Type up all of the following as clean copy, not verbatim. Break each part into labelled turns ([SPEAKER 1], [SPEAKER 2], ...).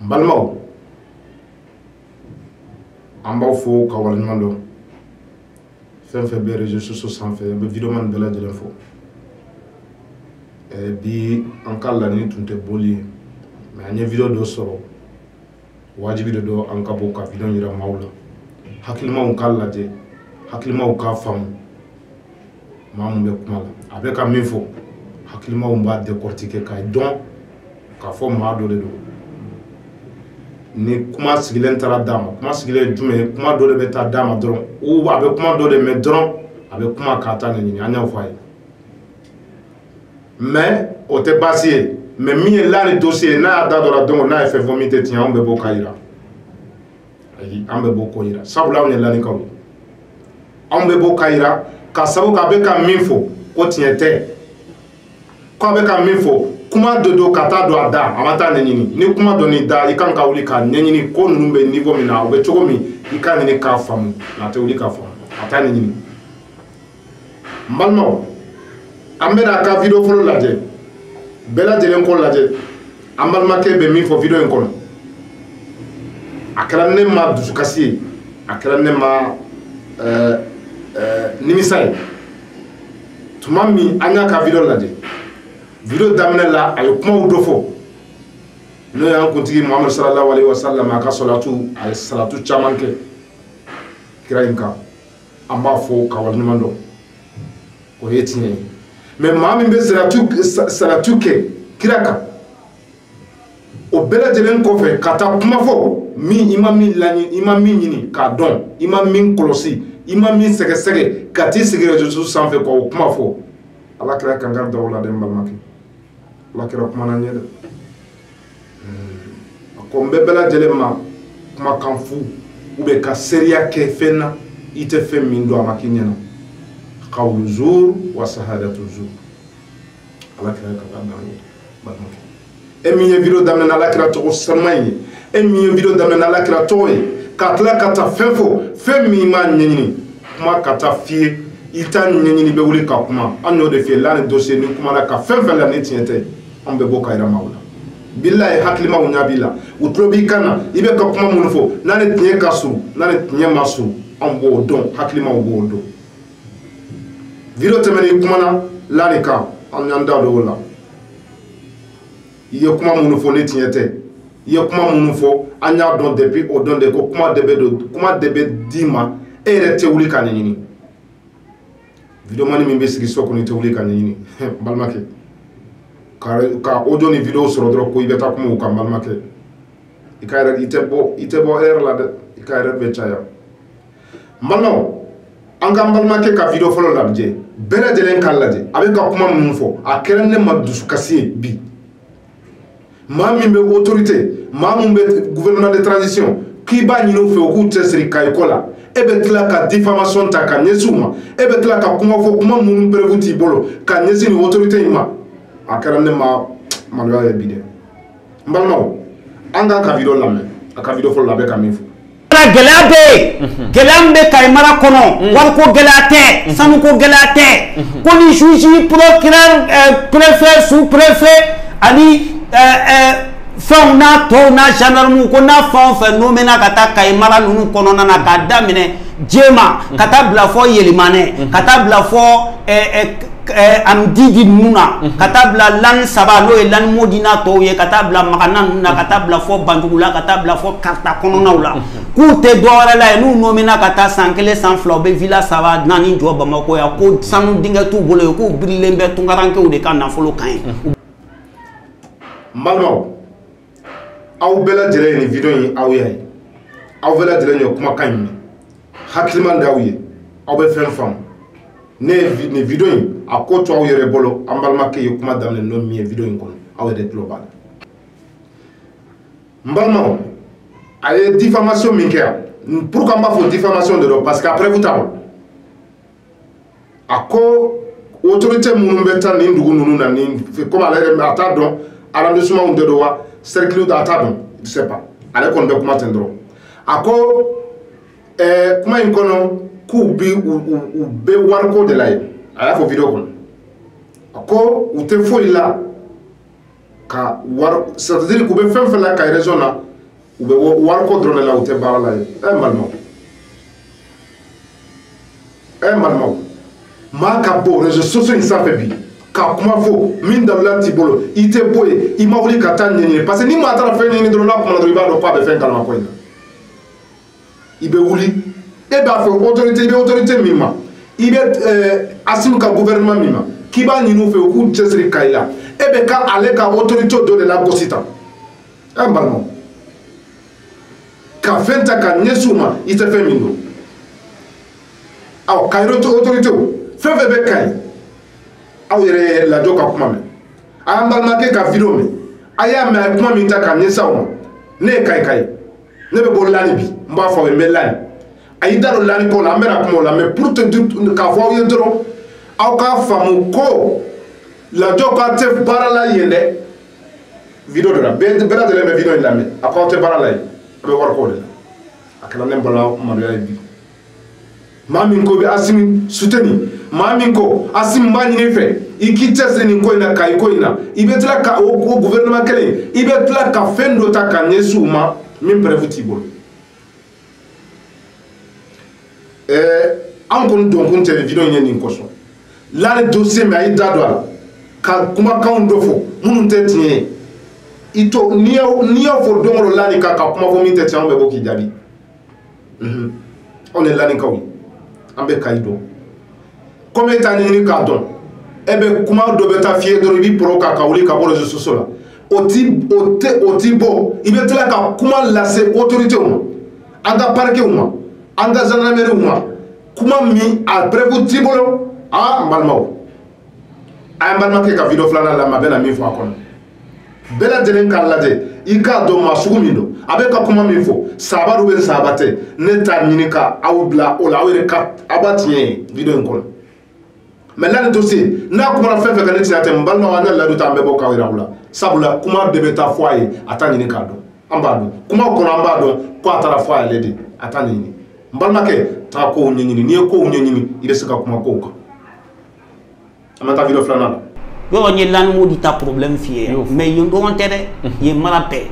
[SPEAKER 1] Balmao Ambao fo kawalimando fait bien réseaux sociaux sans faire vidéo man bela de l'info et bi encore la nuit tout est boli mais une vidéo de soro wajibi de do anka boka vidéo yira maula hakilima on laje hakilima on ka fam mamu be kuma la avec un info hakilima on ba décortiquer kay don ka fo ma do de do ni kuma sigilen tara dama kuma sigilen jume kuma do de beta dama dron ou avec kuma do de me dron avec kuma kata ni anya fay mais o te passé mais mi là le dossier na da do la don na fait vomiter tien on be bokaira ayi ambe bokoira sabula on la ni kaw on be bokaira ka sabu ka be ka minfo ko tiente ko be ka minfo kuma dodo kata do ada amata nenini ni kuma do ni da ikan ka wuli ka nenini ko nunu be niveau mi na o be chogo mi ikan ni ka famu na te wuli ka famu ata nenini malmo ambe da ka video folo laje bela jelen ko laje amalma ke be mi fo video en kono akala ne ma dusukasi akala ne ma nimisai tumami anya ka video laje video damne la ay kuma udofo no yan kuntigi Muhammad sallallahu alaihi wasallam aka salatu ay salatu chamanke kirainka amba fo kawal numando ko yetine mais mami be salatu ke kiraka o bela jelen ko fe kata kuma fo mi imami lani imami nyini ka don imami kolosi imami sege sege kati sege Jesus sanfe ko kuma fo ala kira kangar dawla dem balmaki la kira kuma na nyede ko mbebela jelema kuma kanfu ube ka seria ke fena ite fe mindo amakinyana qawlu zur wa sahadatu zur ala kira kangar dawla balmaki emi video damna na la kira to samay emi video damna na la kira to katla kata fefo femi ma nyini kuma kata fie ita nyini be wuli ka kuma anno de fie la ne dossier ni kuma la ka fefe la ne tiente on be boka ira maula billahi haklima unya bila utrobi kana ibe ka kuma munfo nane tiye kasu nane tiye masu on bo don haklima bo do video temeni kuma na la ne ka on nyanda do wala iye kuma munfo ne tiete iye kuma munfo anya don depuis o don de ko kuma debe dima ere te wuli kan nyini video mani mi be sigi soko ni te wuli kan nyini balmake ka audio ni video soro dro ko ibeta ko mo kambal make ikayra itebo er la de ikayra be chaya malno angambal make ka video folo la je bela jelen kallaje avec ka kuma mun fo a kerenne madusu kasi bi mami be autorité mamu be gouvernement de transition ki ba nyino fe ko tesri kay kola ebe tla ka diffamation ta ka nyesuma ebe tla ka kuma fo kuma mun prevuti bolo ka nyesi ni autorité ima akarane ma manuel bide mbalmo anga ka video lamme aka video fo labe ka minfo
[SPEAKER 2] gelade kay mara kono war ko gelate sanu ko gelate ko ni juge procureur préfet sous préfet ali fauna to na gendarme ko na fa no mena kata kay mara nunu kono na ka damine jema kata bla fo yelimane kata bla fo am didi nuna katabla lan saba no lan modina to ye katabla makana na katabla fo bandula katabla fo karta kono nawla ku te dora la nu no mena kata sankele san flobe villa saba nani jo bamako ya ko sanu dinga tu bolo ko brilembe tungaranke u de kan na folo kan
[SPEAKER 1] malmo aw bela dire ni video yi aw yayi aw bela dire ni kuma kan hakliman dawiye aw be fen fam ne video yi a ko to aw yere bolo ambalma ke kuma damne no mi video yi kon aw de global mbalma ay diffamation minkia pourquoi ma faut diffamation de parce qu'après vous tabo ako autorité munu beta ni ndugu nunu na ni comme ale ata don arrondissement de doa cercle d'ata don je sais pas ale kon be kuma tendro ako kuma inkono ku bi u be warko de lay ala fo video kon ako u te fo ila ka war c'est-à-dire ku be fem fela ka raison na u bɛ wari ko dɔrɔn de la u tɛ baara la ye malimaw malimaw maa ka bɔ réseaux sociaux in sanfɛ bi ka kuma fɔ min dabila t'i bolo i tɛ bɔ yen i ma wuli ka taa ɲɛɲini parce que ni maa taara fɛn ɲɛɲini dɔrɔn n'a kuma na dɔrɔn i b'a dɔn k'a bɛ fɛn kalama ko in na i bɛ wuli e b'a fɛ autorité i bɛ autorité min ma i bɛ Assimi ka gouvernement min ma k'i b'a ɲini u fɛ u k'u cɛsiri ka i la e bɛ ka ale ka autorité dɔ de lagosi tan n balimaw ka fɛn ta ka ɲɛsin u ma i tɛ fɛn min don awɔ ka autorité fɛn fɛn bɛ ka ɲi aw yɛrɛ lajɔ ka kuma mɛn a y'an balimakɛ ka video mɛn a y'a mɛn a ye kuma min ta ka ɲɛsin aw ma ne ye kayi ne bɛ bɔ lani bi n b'a fɔ aw ye n bɛ lani a y'i da don lani ko la an bɛna kuma o la mais pour te dire k'a fɔ aw ye dɔrɔn aw k'a faamu ko lajɔ k'a tɛ baara la yen dɛ video dɔ la bɛɛ lajɛlen bɛ video in lamɛn a ko aw tɛ baara la yen a bɛ wari ko de la a kɛra ne bala maloya ye bi maa min ko bɛ Assimi soutenir maa min ko Assimi b'a ɲini fɛ i k'i cɛsiri nin ko in na kayi ko in na i bɛ tila ka o gouvernement kelen i bɛ tila ka fɛn dɔ ta ka ɲɛsin u ma min preuve t'i bolo an kɔni dɔnkun tɛ video in ye nin kosɔn lani dossier min a y'i da don a la ka kumakanw dɔ fɔ minnu tɛ tiɲɛ ye i to n'i y'aw fɔ don o don lani kan ka kuma fɔ min tɛ tiɲɛ anw bɛ bɔ k'i jaabi anw ye lanikaw ye an bɛ kayi dɔn comme e t'a ɲini k'a dɔn e bɛ kuma dɔ bɛ taa fiyɛ dɔrɔn i b'i pɔrɔ ka wuli ka bɔ réseaux sociaux la o ti bɔ i bɛ tila ka kuma lase autorités ma an ka parquets ma an ka gendarmerie ma kuma min a preuve t'i bolo n balimaw a ye n balimakɛ ka video filanan lamɛn a bɛ na min fɔ a kɔnɔ bɛɛ lajɛlen k'a lajɛ i k'a dɔn maa sugu min don a bɛ ka kuma min fɔ sahaba do sahaba tɛ ne t'a ɲini ka aw bila o la aw yɛrɛ ka a b'a tiɲɛ ye video in kɔnɔ mais lani dossier n'a kumana fɛn fɛn kan ne tiɲɛ tɛ n balimaw an ka ladu ta an bɛ bɔ k'aw yira aw la sabula kuma de bɛ taa fɔ a ye a t'a ɲini k'a dɔn an b'a dɔn kuma kɔnɔ an b'a dɔn ko a taara fɔ a yɛrɛ de a t'a ɲɛɲini n balimakɛ taa kow ɲɛɲini n'i ye kow ɲɛɲini i bɛ se ka kuma kow kan an bɛ taa video filanan la
[SPEAKER 2] yɔrɔ n ye lanimu di ta problème f'i ye mais yen dɔrɔn tɛ dɛ yen mara bɛɛ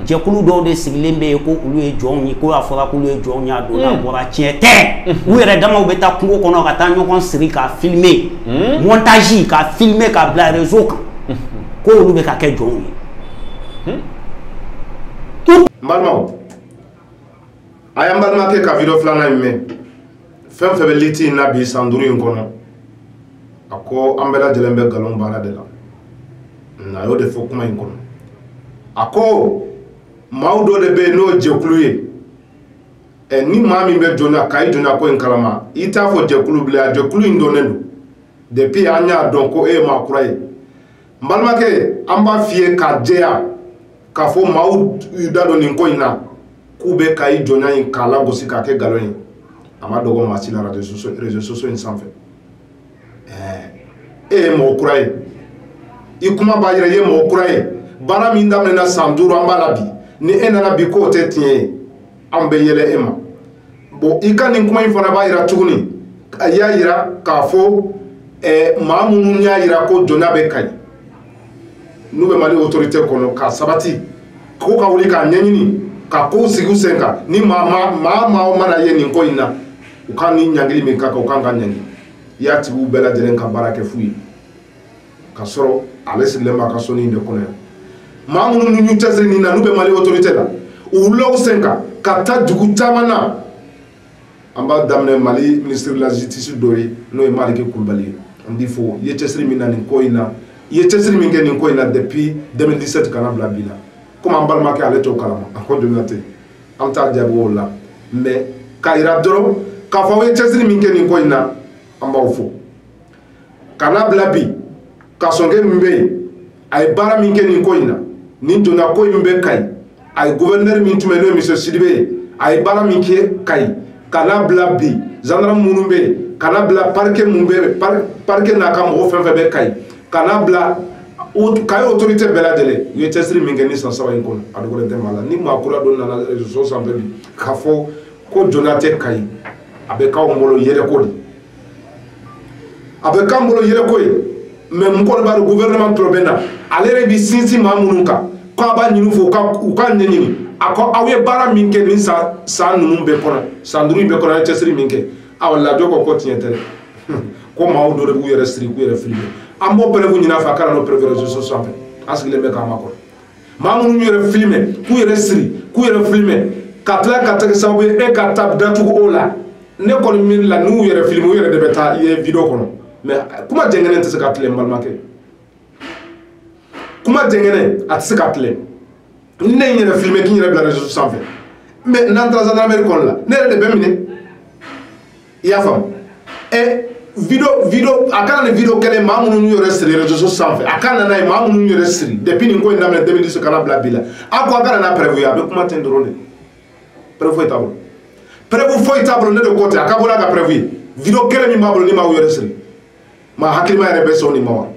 [SPEAKER 2] jɛkulu dɔw de sigilen bɛ yen ko olu ye jɔnw ye ko a fɔra k'olu ye jɔnw y'a don n'a bɔra tiɲɛ tɛ u yɛrɛ damaw bɛ taa kungo kɔnɔ ka taa ɲɔgɔn siri k'a filmer montage k'a filmer k'a bila réseau kan ko olu bɛ ka kɛ jɔnw ye
[SPEAKER 1] n balimaw a y'an balimakɛ ka video filanan in mɛn fɛn fɛn bɛ liti in na bi san 5 in kɔnɔ a ko an bɛɛ lajɛlen bɛ nkalon baara de la a y'o de fɔ kuma in kɔnɔ a ko maaw dɔ de bɛ yen n'o jɛkulu ye ni maa min bɛ jɔnya kayi jɔnya ko in kalama i t'a fɔ jɛkulu bilen a jɛkulu in dɔnnen don depuis an y'a dɔn ko e ye maa kura ye n balimakɛ an b'a f'i ye k'a jɛya k'a fɔ maaw da don nin ko in na k'u bɛ kayi jɔnya in k'a lagosi k'a kɛ nkalon ye a ma dɔgɔ maa si la réseaux sociaux in sanfɛ e ye mɔgɔ kura ye i kuma b'a yira i ye mɔgɔ kura ye baara min daminɛna san 5 an b'a la bi ni e nana bi k'o tɛ tiɲɛ ye an bɛ yɛlɛ e ma bon i ka nin kuma in fana b'a yira tuguni a y'a yira k'a fɔ maa minnu y'a yira ko jɔnya bɛ kayi n'u bɛ Mali autorité kɔnɔ ka sabati ko ka wuli k'a ɲɛɲini ka kow sigi u sen kan ni maa mana ye nin ko in na u ka ni ɲangili min ka kan u kan ka ɲangi i y'a tigiw bɛɛ lajɛlen ka baara kɛ fu ye ka sɔrɔ ale sigilen b'a ka soni de kɔnɔ yan maa minnu y'u cɛsiri nin na n'u bɛ Mali autorité la u wulila u sen kan ka taa dugu caman na an b'a daminɛ Mali ministre de la justice dɔ ye n'o ye Maliki Kulibali ye an b'i fɔ i ye cɛsiri min na nin ko in na i ye cɛsiri min kɛ nin ko in na depuis 2017 kana bila bi la komi an balimakɛ ale t'o kalama a ko donna ten an t'a jaabi o la mais k'a yira dɔrɔn k'a fɔ aw ye cɛsiri min kɛ nin ko in na an b'aw fo kana bila bi ka sɔnkɛ min bɛ yen a ye baara min kɛ nin ko in na nin donna ko in bɛ kayi a ye gouverneur min tun bɛ n'o ye monsieur Sidibe ye a ye baara min kɛ kayi kana bila bi gendarme minnu bɛ yen kana bila parquet mun bɛ yen parquet n'a ka mɔgɔ fɛn fɛn bɛ kayi kana bila kayi autorité bɛɛ lajɛlen u ye cɛsiri min kɛ ni san 3 in kɔnɔ a dogolen tɛ maa la ni maa kura dɔ nana réseaux sanfɛ bi k'a fɔ ko jɔnya tɛ kayi a bɛ k'aw bolo yɛlɛko de a bɛ k'an bolo yɛlɛko ye mais mun kɔni b'a dɔn gouvernement tɔ bɛ na ale yɛrɛ bɛ sinsin maa minnu kan k'a b'a ɲini u fɛ u ka ɲɛɲini ako aw ye baara min kɛ nin san ninnu bɛɛ kɔnɔ san 5 bɛɛ kɔnɔ a ye cɛsiri min kɛ aw lajɔ ko tiɲɛ tɛ ko maaw dɔ de b'u yɛrɛ siri k'u yɛrɛ filmer an b'o preuve ɲini a fɛ a kana n'o preuve réseaux sociaux sanfɛ an sigilen bɛ k'an makɔrɔ maa minnu y'u yɛrɛ filmer k'u yɛrɛ siri k'u yɛrɛ filmer ka tila ka kɛ sababu ye e ka taa datugu o la ne kɔni miiri la n'u y'u yɛrɛ filmer u yɛrɛ de bɛ taa ye vidéo kɔnɔ mais kuma jɛngɛnɛ tɛ se ka tilen n balimakɛ kuma jɛngɛnɛ a tɛ se ka tilen ne ye n yɛrɛ filmer k'i yɛrɛ bila réseaux sociaux sanfɛ mais n'an taara gendarmerie kɔnɔ la ne yɛrɛ de bɛ minɛ i y'a faamu video a kana ni video kɛlɛ maa minnu y'u yɛrɛ siri réseaux sociaux sanfɛ a kana n'a ye maa minnu y'u yɛrɛ siri depuis nin ko in daminɛ 2010 kana bila bi la a ko a kana n'a preuve ye a bɛ kuma ten dɔrɔn de preuve foyi t'a bolo preuve foyi t'a bolo ne de ko ten a ka bɔ n'a ka preuve ye video kɛlɛ min b'a bolo ni m'aw yɛrɛ siri maa hakilima yɛrɛ bɛ sɔn nin ma wa